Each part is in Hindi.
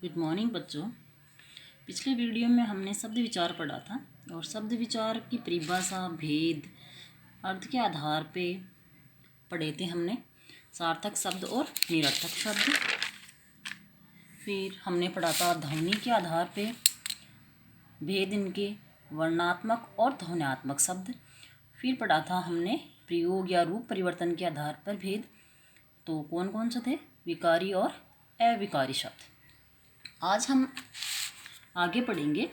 गुड मॉर्निंग बच्चों। पिछले वीडियो में हमने शब्द विचार पढ़ा था और शब्द विचार की परिभाषा, भेद, अर्थ के आधार पे पढ़े थे हमने सार्थक शब्द और निरर्थक शब्द। फिर हमने पढ़ा था ध्वनि के आधार पे भेद, इनके वर्णात्मक और ध्वन्यात्मक शब्द। फिर पढ़ा था हमने प्रयोग या रूप परिवर्तन के आधार पर भेद। तो कौन कौन से थे? विकारी और अविकारी शब्द। आज हम आगे पढ़ेंगे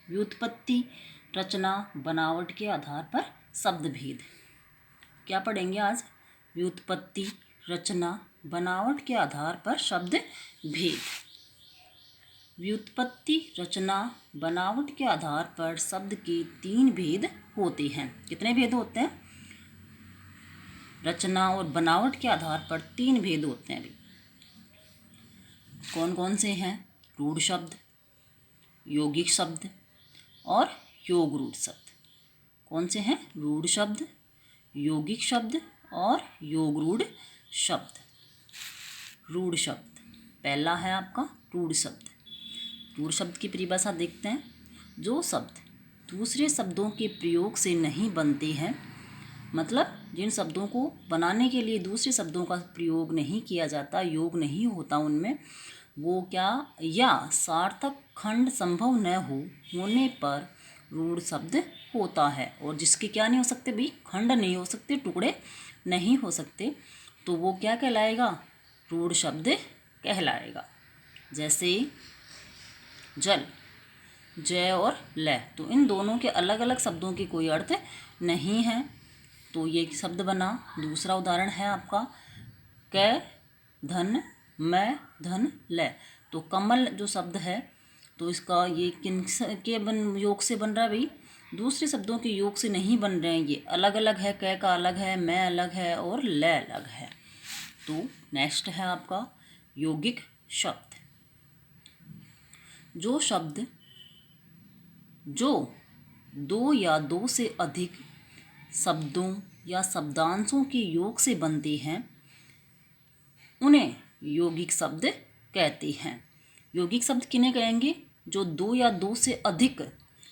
व्युत्पत्ति, रचना, बनावट के आधार पर शब्द भेद। क्या पढ़ेंगे आज? व्युत्पत्ति, रचना, बनावट के आधार पर शब्द भेद। व्युत्पत्ति, रचना, बनावट के आधार पर शब्द के 3 भेद होते हैं। कितने भेद होते हैं? रचना और बनावट के आधार पर 3 भेद होते हैं। कौन कौन से हैं? रूढ़ शब्द, यौगिक शब्द और योगरूढ़ शब्द। कौन से हैं? रूढ़ शब्द, यौगिक शब्द और योगरूढ़ शब्द। रूढ़ शब्द पहला है आपका रूढ़ शब्द। रूढ़ शब्द की परिभाषा देखते हैं। जो शब्द दूसरे शब्दों के प्रयोग से नहीं बनते हैं, मतलब जिन शब्दों को बनाने के लिए दूसरे शब्दों का प्रयोग नहीं किया जाता, योग नहीं होता उनमें, वो क्या या सार्थक खंड संभव न होने पर रूढ़ शब्द होता है। और जिसके क्या नहीं हो सकते भाई? खंड नहीं हो सकते, टुकड़े नहीं हो सकते, तो वो क्या कहलाएगा? रूढ़ शब्द कहलाएगा। जैसे जल, जय और लय, तो इन दोनों के अलग अलग शब्दों के कोई अर्थ नहीं है, तो ये शब्द बना। दूसरा उदाहरण है आपका कै धन मैं धन लय। तो कमल जो शब्द है, तो इसका ये किन के योग से बन रहा है भाई? दूसरे शब्दों के योग से नहीं बन रहे हैं, ये अलग अलग है। कै का अलग है, मैं अलग है और लय अलग है। तो नेक्स्ट है आपका यौगिक शब्द। जो शब्द जो 2 या 2 से अधिक शब्दों या शब्दांशों के योग से बनते हैं, उन्हें यौगिक शब्द कहते हैं। यौगिक शब्द किन्हें कहेंगे? जो 2 या 2 से अधिक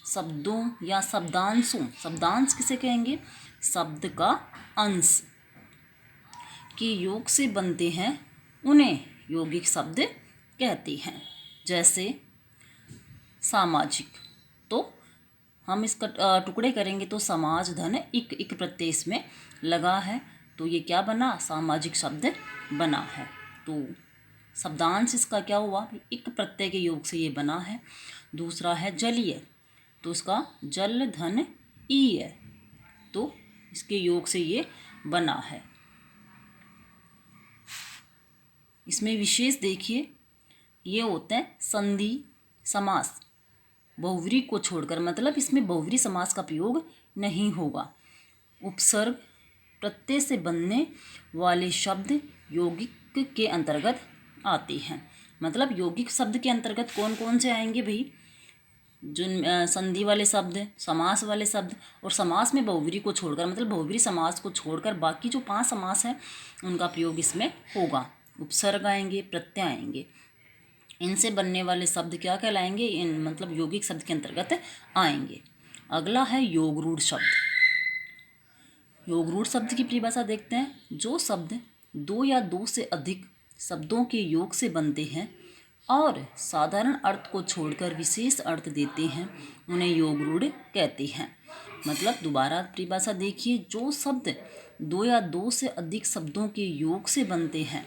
शब्दों या शब्दांशों, शब्दांश किसे कहेंगे? शब्द का अंश के योग से बनते हैं, उन्हें यौगिक शब्द कहते हैं। जैसे सामाजिक, तो हम इसका टुकड़े करेंगे तो समाज धन इक, इक प्रत्यय इसमें लगा है, तो ये क्या बना? सामाजिक शब्द बना है। तो शब्दांश इसका क्या हुआ? इक प्रत्यय के योग से ये बना है। दूसरा है जलीय, तो इसका जल धन ई है, तो इसके योग से ये बना है। इसमें विशेष देखिए, ये होता है संधि समास, बहुव्रीहि को छोड़कर, मतलब इसमें बहुव्रीहि समास का प्रयोग नहीं होगा। उपसर्ग प्रत्यय से बनने वाले शब्द यौगिक के अंतर्गत आते हैं। मतलब यौगिक शब्द के अंतर्गत कौन कौन से आएंगे भाई? जो संधि वाले शब्द, समास वाले शब्द, और समास में बहुव्रीहि को छोड़कर, मतलब बहुव्रीहि समास को छोड़कर बाकी जो 5 समास हैं उनका प्रयोग इसमें होगा। उपसर्ग आएंगे, प्रत्यय आएंगे, इनसे बनने वाले शब्द क्या कहलाएंगे? इन मतलब यौगिक शब्द के अंतर्गत आएंगे। अगला है योगरूढ़ शब्द। योगरूढ़ शब्द की परिभाषा देखते हैं। जो शब्द 2 या 2 से अधिक शब्दों के योग से बनते हैं और साधारण अर्थ को छोड़कर विशेष अर्थ देते हैं, उन्हें योगरूढ़ कहते हैं। मतलब दोबारा परिभाषा देखिए। जो शब्द 2 या 2 से अधिक शब्दों के योग से बनते हैं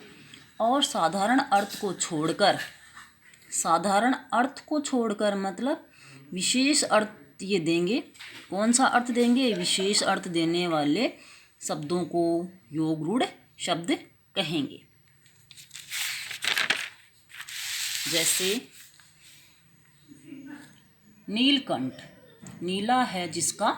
और साधारण अर्थ को छोड़कर मतलब विशेष अर्थ ये देंगे। कौन सा अर्थ देंगे? विशेष अर्थ देने वाले शब्दों को योगरूढ़ शब्द कहेंगे। जैसे नीलकंठ, नीला है जिसका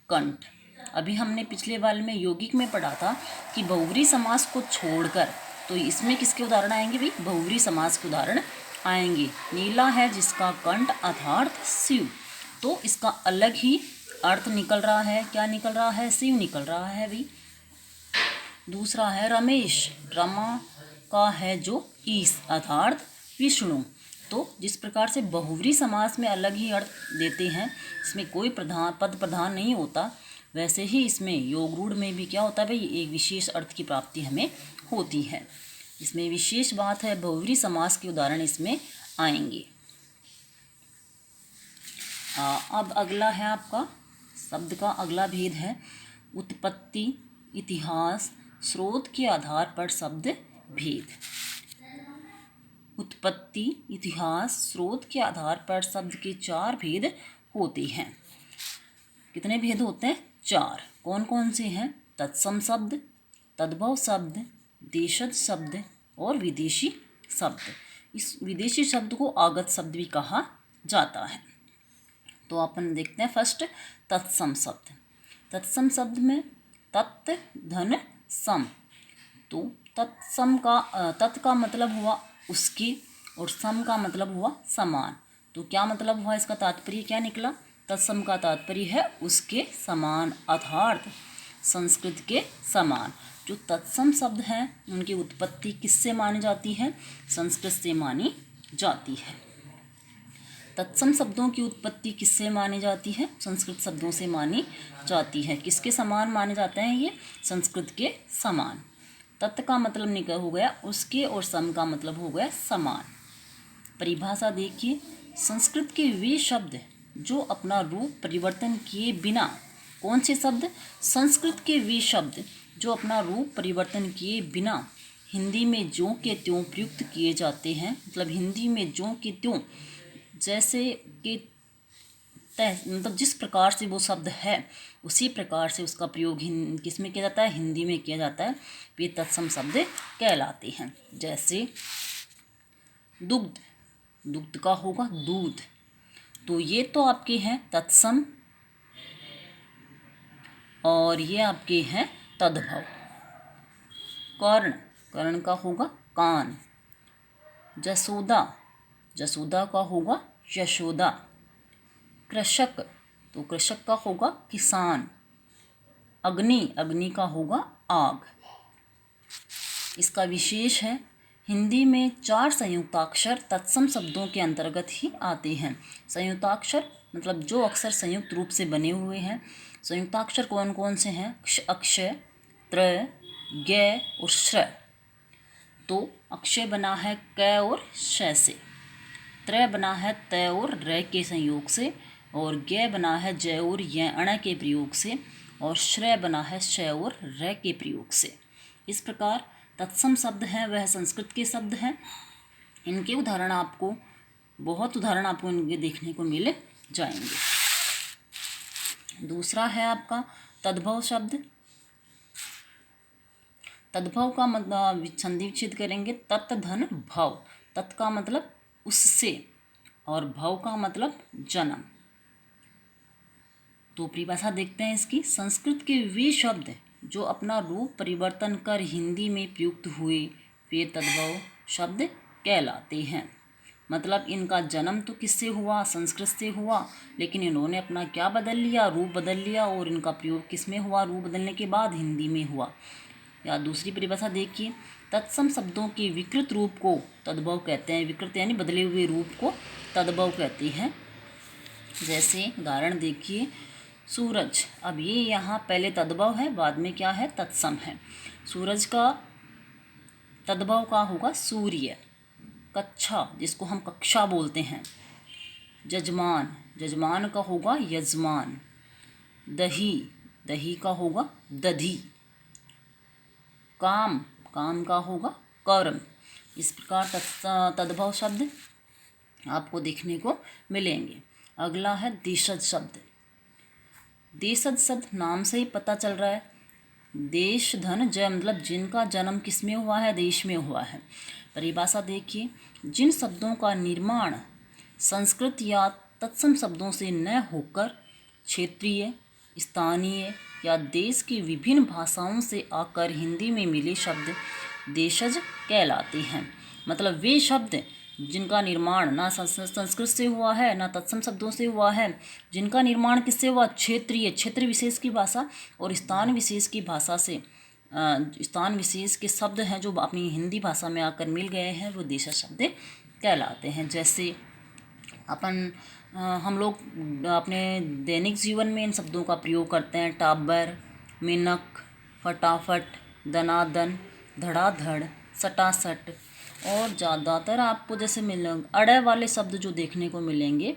कंठ। अभी हमने पिछले वाले में यौगिक में पढ़ा था कि बहुव्रीहि समास को छोड़कर, तो इसमें किसके उदाहरण आएंगे भाई? बहुव्रीहि समास के उदाहरण आएंगे। नीला है जिसका कंठ अर्थात शिव, तो इसका अलग ही अर्थ निकल रहा है। क्या निकल रहा है? शिव निकल रहा है भाई। दूसरा है रमेश, रमा का है जो ईश अर्थात विष्णु, तो जिस प्रकार से बहुव्रीहि समास में अलग ही अर्थ देते हैं, इसमें कोई पद प्रधान नहीं होता, वैसे ही इसमें योग रूढ़ में भी क्या होता है भाई, एक विशेष अर्थ की प्राप्ति हमें होती है। इसमें विशेष बात है, बहुव्रीहि समास के उदाहरण इसमें आएंगे। अब अगला है आपका शब्द का अगला भेद है उत्पत्ति, इतिहास, स्रोत के आधार पर शब्द भेद। उत्पत्ति, इतिहास, स्रोत के आधार पर शब्द के 4 भेद होते हैं। कितने भेद होते हैं? 4। कौन कौन से हैं? तत्सम शब्द, तद्भव शब्द, देशज शब्द और विदेशी शब्द। इस विदेशी शब्द को आगत शब्द भी कहा जाता है। तो अपन देखते हैं फर्स्ट तत्सम शब्द। तत्सम शब्द में तत् धन सम, तो तत्सम का तत् का मतलब हुआ उसके और सम का मतलब हुआ समान। तो क्या मतलब हुआ, इसका तात्पर्य क्या निकला? तत्सम का तात्पर्य है उसके समान, अर्थात संस्कृत के समान। जो तत्सम शब्द हैं उनकी उत्पत्ति किससे मानी जाती है? संस्कृत से मानी जाती है। तत्सम शब्दों की उत्पत्ति किससे मानी जाती है? संस्कृत शब्दों से मानी जाती है। किसके समान माने जाते हैं ये? संस्कृत के समान। तत् का मतलब निकल हो गया उसके और सम का मतलब हो गया समान। परिभाषा देखिए, संस्कृत के वे शब्द जो अपना रूप परिवर्तन किए बिना, कौन से शब्द? संस्कृत के वे शब्द जो अपना रूप परिवर्तन किए बिना हिंदी में ज्यों के त्यों प्रयुक्त किए जाते हैं। मतलब हिंदी में ज्यों के त्यों, जैसे कि मतलब जिस प्रकार से वो शब्द है उसी प्रकार से उसका प्रयोग किस में किया जाता है? हिंदी में किया जाता है। वे तत्सम शब्द कहलाते हैं। जैसे दुग्ध, दुग्ध का होगा दूध, तो ये तो आपके हैं तत्सम और ये आपके हैं तद्भव। कर्ण, कर्ण का होगा कान। जसोदा, जसोदा का होगा यशोदा। कृषक, तो कृषक का होगा किसान। अग्नि, अग्नि का होगा आग। इसका विशेष है, हिंदी में 4 संयुक्ताक्षर तत्सम शब्दों के अंतर्गत ही आते हैं। संयुक्ताक्षर मतलब जो अक्षर संयुक्त रूप से बने हुए हैं। संयुक्ताक्षर कौन कौन से हैं? अक्षय, त्रय, ज्ञ और श्र। तो अक्षय बना है क और श से, त्रय बना है त और र के संयोग से, और ज्ञ बना है ज और य अण के प्रयोग से, और श्रय बना है श और र के प्रयोग से। इस प्रकार तत्सम शब्द हैं वह संस्कृत के शब्द हैं। इनके उदाहरण आपको, बहुत उदाहरण आपको इनके देखने को मिल जाएंगे। दूसरा है आपका तद्भव शब्द। तद्भव का मतलब संधि विच्छेद करेंगे, तत् धन भव। तत् का मतलब उससे और भव का मतलब जन्म। तो परिभाषा देखते हैं इसकी, संस्कृत के वे शब्द जो अपना रूप परिवर्तन कर हिंदी में प्रयुक्त हुए वे तद्भव शब्द कहलाते हैं। मतलब इनका जन्म तो किससे हुआ? संस्कृत से हुआ, लेकिन इन्होंने अपना क्या बदल लिया? रूप बदल लिया, और इनका प्रयोग किस में हुआ? रूप बदलने के बाद हिंदी में हुआ। या दूसरी परिभाषा देखिए, तत्सम शब्दों के विकृत रूप को तद्भव कहते हैं। विकृत यानी बदले हुए रूप को तद्भव कहते हैं। जैसे उदाहरण देखिए, सूरज, अब ये यहाँ पहले तद्भव है, बाद में क्या है? तत्सम है। सूरज का तद्भव का होगा सूर्य। कक्षा, जिसको हम कक्षा बोलते हैं। जजमान, जजमान का होगा यजमान। दही, दही का होगा दधी। काम, काम का होगा कर्म। इस प्रकार तद्भव शब्द आपको देखने को मिलेंगे। अगला है देशज शब्द। देशज शब्द नाम से ही पता चल रहा है, देश धन जय, मतलब जिनका जन्म किस में हुआ है? देश में हुआ है। परिभाषा देखिए, जिन शब्दों का निर्माण संस्कृत या तत्सम शब्दों से न होकर क्षेत्रीय, स्थानीय या देश की विभिन्न भाषाओं से आकर हिंदी में मिले शब्द देशज कहलाते हैं। मतलब वे शब्द जिनका निर्माण ना संस्कृत से हुआ है ना तत्सम शब्दों से हुआ है, जिनका निर्माण किससे हुआ? क्षेत्रीय, क्षेत्र विशेष की भाषा और स्थान विशेष की भाषा से स्थान विशेष के शब्द हैं जो अपनी हिंदी भाषा में आकर मिल गए हैं, वो देशज शब्द कहलाते हैं। जैसे हम लोग अपने दैनिक जीवन में इन शब्दों का प्रयोग करते हैं। टाबर, मिनक, फटाफट, दनादन, धड़ाधड़, सटासट। और ज़्यादातर आपको जैसे मिलेंगे अड़े वाले शब्द जो देखने को मिलेंगे,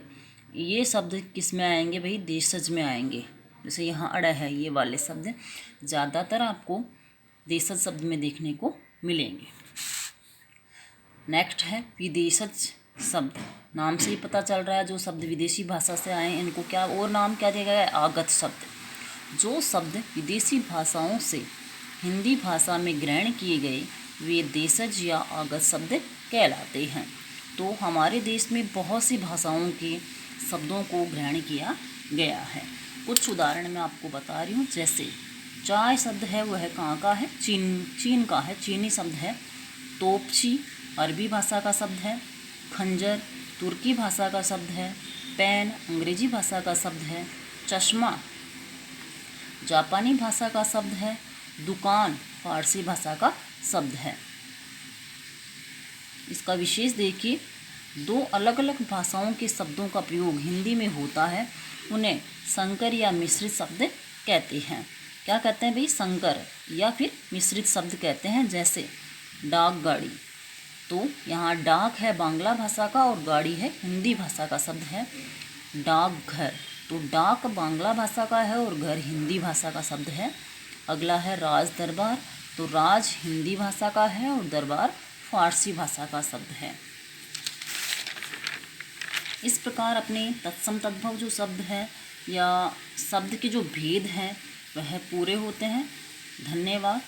ये शब्द किस में आएंगे भाई, देशज में आएंगे। जैसे यहाँ अड़े है, ये वाले शब्द ज़्यादातर आपको देशज शब्द में देखने को मिलेंगे। नेक्स्ट है विदेशज शब्द। नाम से ही पता चल रहा है जो शब्द विदेशी भाषा से आए हैं इनको क्या और नाम क्या दिया गया है, आगत शब्द। जो शब्द विदेशी भाषाओं से हिंदी भाषा में ग्रहण किए गए वे देशज या आगत शब्द कहलाते हैं। तो हमारे देश में बहुत सी भाषाओं के शब्दों को ग्रहण किया गया है। कुछ उदाहरण मैं आपको बता रही हूँ। जैसे चाय शब्द है वह कहाँ का है, चीन का है, चीनी शब्द है। तोपची अरबी भाषा का शब्द है। खंजर तुर्की भाषा का शब्द है। पेन अंग्रेजी भाषा का शब्द है। चश्मा जापानी भाषा का शब्द है। दुकान फारसी भाषा का शब्द है। इसका विशेष देखिए, दो अलग अलग भाषाओं के शब्दों का प्रयोग हिंदी में होता है, उन्हें संकर या मिश्रित शब्द कहते हैं। क्या कहते हैं भाई, संकर या फिर मिश्रित शब्द कहते हैं। जैसे डाक गाड़ी, तो यहाँ डाक है बांग्ला भाषा का और गाड़ी है हिंदी भाषा का शब्द है। डाकघर, तो डाक बांग्ला भाषा का है और घर हिंदी भाषा का शब्द है। अगला है राज दरबार, तो राज हिंदी भाषा का है और दरबार फारसी भाषा का शब्द है। इस प्रकार अपने तत्सम तद्भव जो शब्द हैं या शब्द के जो भेद हैं वह पूरे होते हैं। धन्यवाद।